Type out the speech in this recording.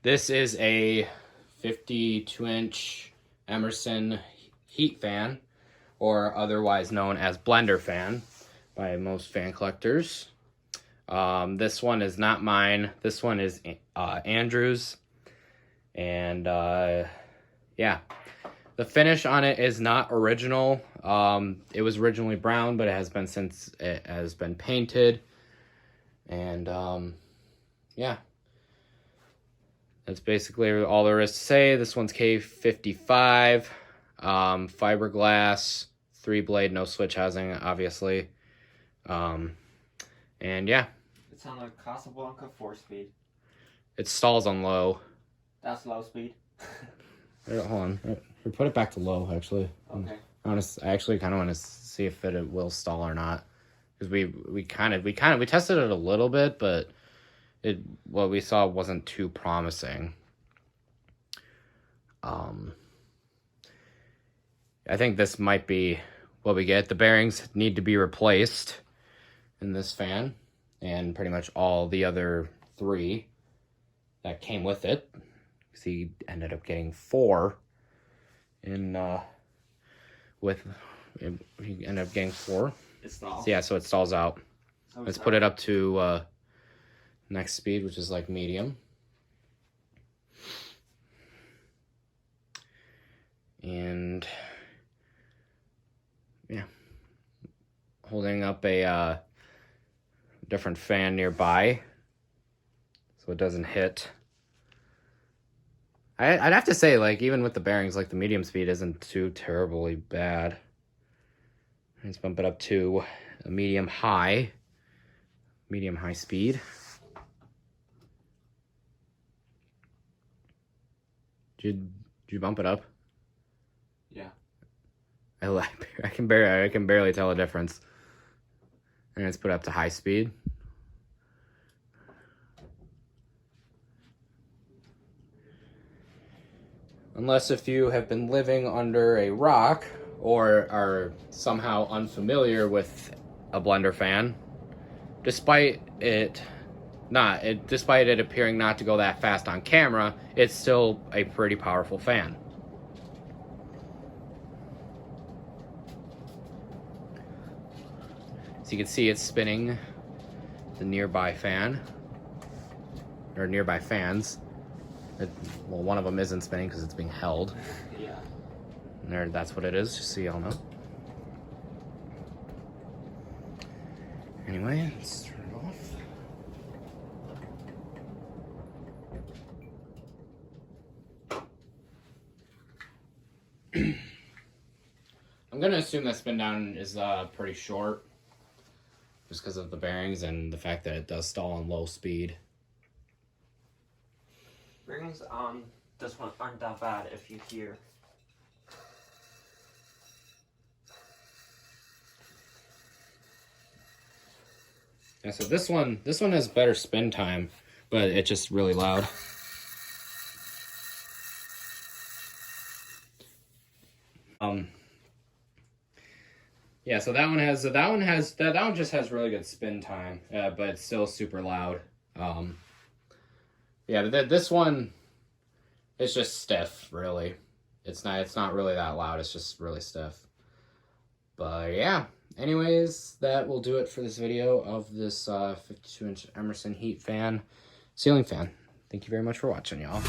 This is a 52-inch Emerson heat fan, or otherwise known as blender fan by most fan collectors. This one is not mine. This one is Andrew's. And yeah, the finish on it is not original. It was originally brown, but it has been painted. And yeah, that's basically all there is to say. This one's K55, fiberglass, 3-blade, no switch housing, obviously. And yeah. It's on a Casablanca 4-speed. It stalls on low. That's low speed. Hold on. Put it back to low, actually. Okay. I actually kind of want to see if it will stall or not, because we tested it a little bit, but what we saw wasn't too promising. I think this might be what we get. The bearings need to be replaced in this fan, and pretty much all the other 3 that came with it. Because he ended up getting 4 in he ended up getting 4. It stalls. So yeah, so it stalls out. So let's put it up to next speed, which is like medium. And yeah, holding up a different fan nearby so it doesn't hit. I'd have to say, like, even with the bearings, like, the medium speed isn't too terribly bad. Let's bump it up to a medium high speed. Did you bump it up? Yeah. I can barely tell the difference. And let's put it up to high speed. Unless if you have been living under a rock or are somehow unfamiliar with a blender fan, despite it appearing not to go that fast on camera, it's still a pretty powerful fan. So you can see it's spinning the nearby fan, or nearby fans. Well, one of them isn't spinning because it's being held. Yeah. And there, that's what it is, just so y'all know. Anyway, let's turn it off. I'm gonna assume that spin down is pretty short, just because of the bearings and the fact that it does stall on low speed. Bearings on this one aren't that bad if you hear. Yeah, so this one has better spin time, but it's just really loud. Yeah, so that one just has really good spin time, but it's still super loud. Yeah, this one is just stiff, really. It's not really that loud, it's just really stiff. But yeah, anyways, that will do it for this video of this 52-inch Emerson ceiling fan. Thank you very much for watching, y'all.